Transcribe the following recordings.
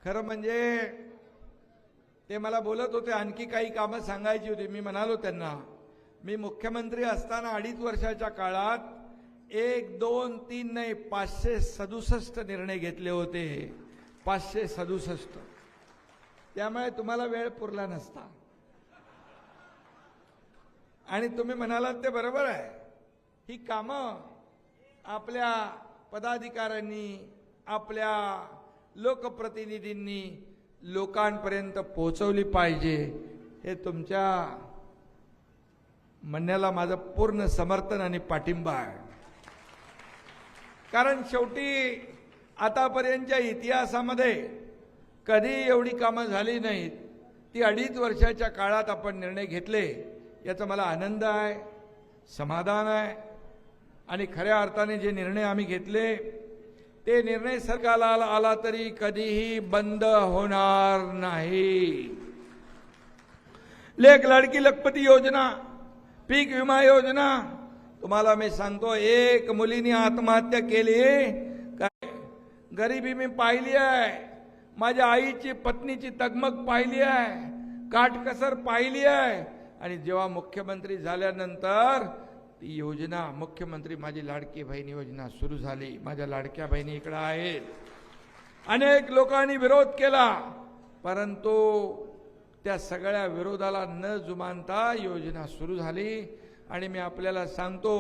खरं म्हणजे ते मला बोलत होते, आणखी काही कामं सांगायची होती. मी म्हणालो त्यांना, मी मुख्यमंत्री असताना 2.5 वर्षाच्या काळात 1, 2, 3 नाही 567 निर्णय घेतले होते. 567. त्यामुळे तुम्हाला वेळ पुरला नसता. आणि तुम्ही म्हणालात ते बरोबर आहे. ही कामं आपल्या पदाधिकाऱ्यांनी, आपल्या लोकप्रतिनिधींनी लोकांपर्यंत पोहोचवली पाहिजे. हे तुमच्या म्हणण्याला माझं पूर्ण समर्थन आणि पाठिंबा आहे. कारण शेवटी आतापर्यंतच्या इतिहासामध्ये कधी एवढी कामं झाली नाहीत. ती 2.5 वर्षाच्या काळात आपण निर्णय घेतले, याचा मला आनंद आहे, समाधान आहे. आणि खऱ्या अर्थाने जे निर्णय आम्ही घेतले ते निर्णय सरकारला आला तरी कधीही बंद होणार नाही. लेक लाडकी लखपती योजना, पीक विमा योजना, तुम्हाला मी सांगतो, एक मुलीने आत्महत्या केली काय, गरिबी मी पाहिली आहे. माझ्या आईची पत्नीची तगमग पाहिली आहे, काटकसर पाहिली आहे. आणि जेव्हा मुख्यमंत्री झाल्यानंतर ती योजना, मुख्यमंत्री माझी लाडकी बहीण योजना सुरू झाली. माझ्या लाडक्या बहिणी इकडे आहेत. अनेक लोकांनी विरोध केला, परंतु त्या सगळ्या विरोधाला न जुमानता योजना सुरू झाली. आणि मी आपल्याला सांगतो,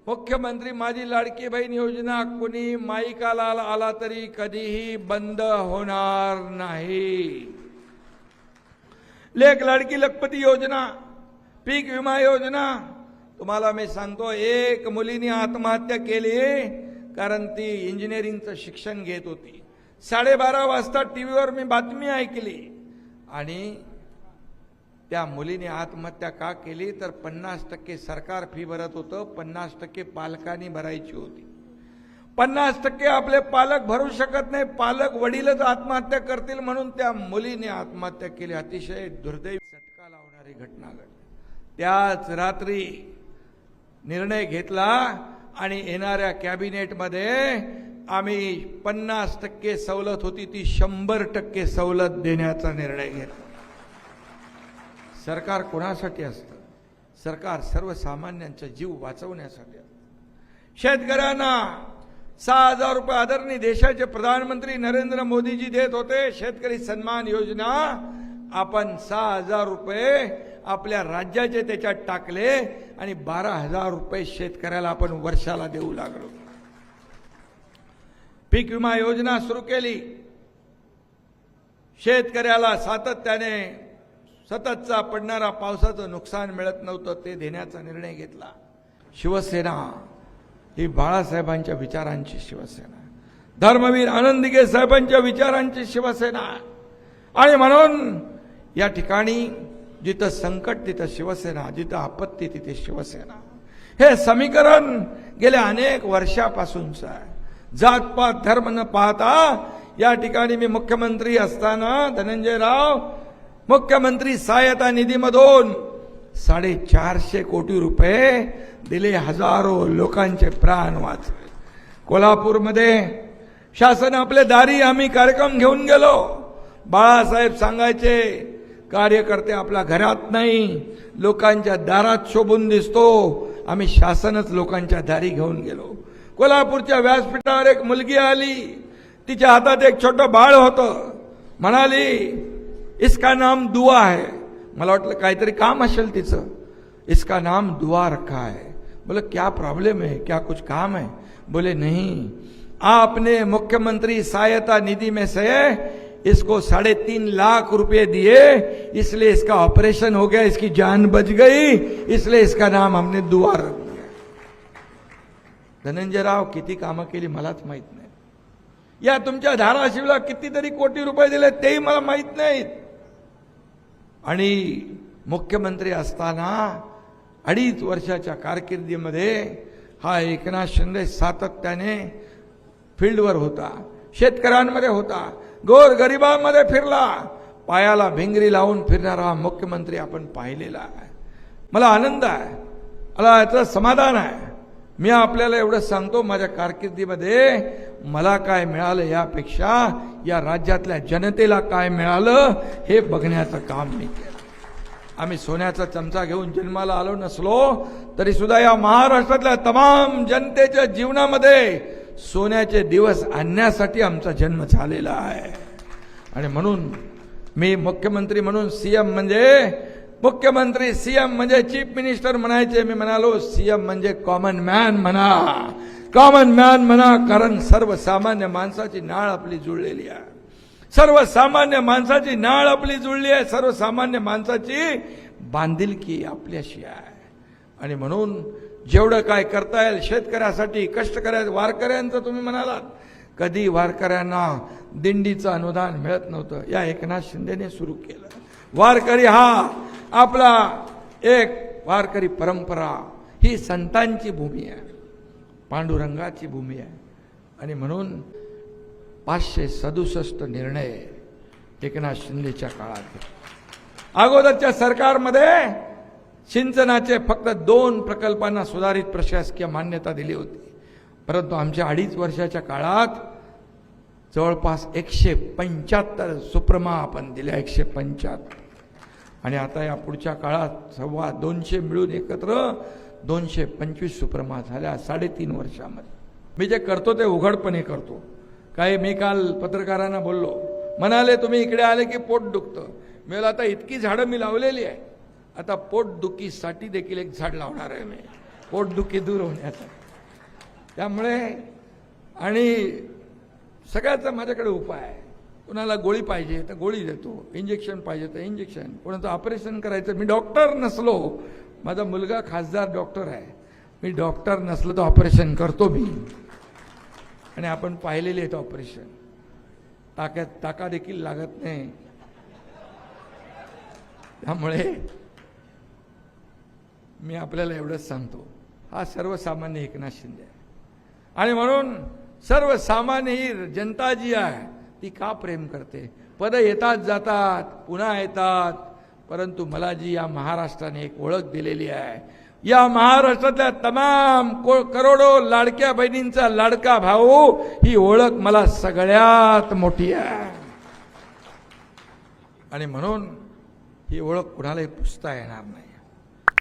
मुख्यमंत्री माझी लाडकी बहीण योजना कोणी माईकाला आला तरी कधीही बंद होणार नाही. लेक लाडकी लखपती योजना, पीक विमा योजना, तुम्हाला मी सांगतो, एक मुलीने आत्महत्या केली कारण ती इंजिनिअरिंगचं शिक्षण घेत होती. 12:30 वाजता टीव्हीवर मी बातमी ऐकली. आणि त्या मुलीने आत्महत्या का केली तर 50% सरकार फी भरत होतं, 50% पालकांनी भरायची होती. 50% आपले पालक भरू शकत नाही, पालक वडीलच आत्महत्या करतील म्हणून त्या मुलीने आत्महत्या केली. अतिशय दुर्दैवी, चटका लावणारी घटना घडली. त्याच रात्री निर्णय घेतला आणि येणाऱ्या कॅबिनेटमध्ये आम्ही 50% सवलत होती ती 100% सवलत देण्याचा निर्णय घेतला. सरकार कोणासाठी असतं? सरकार सर्वसामान्यांचा जीव वाचवण्यासाठी असतं. शेतकऱ्यांना 6,000 रुपये आदरणीय देशाचे प्रधानमंत्री नरेंद्र मोदीजी देत होते. शेतकरी सन्मान योजना आपण 6,000 रुपये आपल्या राज्याचे त्याच्यात टाकले आणि 12,000 रुपये शेतकऱ्याला आपण वर्षाला देऊ लागलो. पीक विमा योजना सुरू केली. शेतकऱ्याला सातत्याने सततचा पडणारा पावसाचं नुकसान मिळत नव्हतं, ते देण्याचा निर्णय घेतला. शिवसेना ही बाळासाहेबांच्या विचारांची शिवसेना, धर्मवीर आनंद दिघे साहेबांच्या विचारांची शिवसेना. आणि म्हणून या ठिकाणी जिथं संकट तिथं शिवसेना, जिथं आपत्ती तिथे शिवसेना. हे समीकरण गेल्या अनेक वर्षापासूनचं आहे. जातपात धर्म न पाहता या ठिकाणी मी मुख्यमंत्री असताना धनंजयराव मुख्यमंत्री सहायता निधीमधून 450 कोटी रुपये दिले. हजारो लोकांचे प्राण वाचले. कोल्हापूरमध्ये शासन आपले दारी आम्ही कार्यक्रम घेऊन गेलो. बाळासाहेब सांगायचे, कार्यकर्ते आपल्या घरात नाही लोकांच्या दारात शोभून दिसतो. आम्ही शासनच लोकांच्या दारी घेऊन गेलो. कोल्हापूरच्या व्यासपीठावर एक मुलगी आली, तिच्या हातात एक छोटं बाळ होतं. म्हणाली, इसका नाम दुआ है. मला वाटलं काहीतरी काम असेल तिचं. इसका नाम दुआ रखा है. बोले क्या प्रॉब्लम है, क्या कुछ काम है? बोले नहीं, आपने मुख्यमंत्री सहायता निधि में से इसको 3.5 लाख रुपए दिए, इसलिए इसका ऑपरेशन हो गया, इसकी जान बच गई, इसलिए इसका नाम हमने दुआ रख दिया. धनंजयराव किती कामं केली मलाच माहित नाही. या तुमच्या धाराशिवला कितीतरी कोटी रुपये दिले तेही मला माहित नाहीत. आणि मुख्यमंत्री असताना 2.5 वर्षाच्या कारकिर्दीमध्ये हा एकनाथ शिंदे सातत्याने फील्डवर होता, शेतकऱ्यांमध्ये होता, गोरगरिबांमध्ये फिरला. पायाला भिंगरी लावून फिरणारा मुख्यमंत्री आपण पाहिलेला आहे. मला आनंद आहे, मला याचं समाधान आहे. मी आपल्याला एवढं सांगतो, माझ्या कारकिर्दीमध्ये मला काय मिळालं यापेक्षा या राज्यातल्या जनतेला काय मिळालं हे बघण्याचं काम मी केलं. आम्ही सोन्याचा चमचा घेऊन जन्माला आलो नसलो तरी सुद्धा या महाराष्ट्रातल्या तमाम जनतेच्या जीवनामध्ये सोन्याचे दिवस आणण्यासाठी आमचा जन्म झालेला आहे. आणि म्हणून मी मुख्यमंत्री म्हणून सीएम मुख्यमंत्री सीएम म्हणजे चीफ मिनिस्टर म्हणायचे, मी म्हणालो सीएम म्हणजे कॉमन मॅन म्हणा, कारण सर्वसामान्य माणसाची नाळ आपली जुळलेली आहे. सर्वसामान्य माणसाची नाळ आपली जुळली आहे. सर्वसामान्य माणसाची बांधिलकी आपल्याशी आहे. आणि म्हणून जेवढं काय करता येईल शेतकऱ्यासाठी, कष्टकऱ्या वारकऱ्यांचं तुम्ही म्हणालात, कधी वारकऱ्यांना दिंडीचं अनुदान मिळत नव्हतं. या एकनाथ शिंदेने सुरू केलं. वारकरी हा आपला एक वारकरी परंपरा ही संतांची भूमी आहे, पांडुरंगाची भूमी आहे. आणि म्हणून 567 निर्णय एकनाथ शिंदेच्या काळात. अगोदरच्या सरकारमध्ये सिंचनाचे फक्त 2 प्रकल्पांना सुधारित प्रशासकीय मान्यता दिली होती. परंतु आमच्या 2.5 वर्षाच्या काळात जवळपास 175 सुप्रमा आपण दिल्या. 175. आणि आता या पुढच्या काळात 250 मिळून एकत्र 225 सुप्रमा झाल्या 3.5 वर्षामध्ये. मी जे करतो ते उघडपणे करतो. काही मी काल पत्रकारांना बोललो, म्हणाले तुम्ही इकडे आले की पोट दुखतं. मी बोललो आता इतकी झाडं मी लावलेली आहे, आता पोटदुखीसाठी देखील एक झाड लावणार आहे मी, पोटदुखी दूर होण्यासाठी. त्यामुळे आणि सगळ्याचा माझ्याकडे उपाय आहे. कोणाला गोळी पाहिजे तर गोळी देतो, इंजेक्शन पाहिजे तर इंजेक्शन, कोणाचं ऑपरेशन करायचं. मी डॉक्टर नसलो, माझा मुलगा खासदार डॉक्टर आहे, मी डॉक्टर नसलो तर ऑपरेशन करतो मी. आणि आपण पाहिलेले आहेत ऑपरेशन, टाका देखील लागत नाही. त्यामुळे मी आपल्याला एवढंच सांगतो, हा सर्वसामान्य एकनाथ शिंदे आहे. आणि म्हणून सर्वसामान्य ही जनता जी आहे ती का प्रेम करते. पद येतात जातात, पुन्हा येतात, परंतु मला जी या महाराष्ट्राने एक ओळख दिलेली आहे, या महाराष्ट्रातल्या तमाम करोडो लाडक्या बहिणींचा लाडका भाऊ, ही ओळख मला सगळ्यात मोठी आहे. आणि म्हणून ही ओळख कुणालाही पुसता येणार नाही.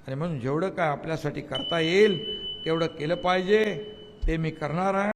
आणि म्हणून जेवढं काय आपल्यासाठी करता येईल तेवढं केलं पाहिजे, ते मी करणार आहे.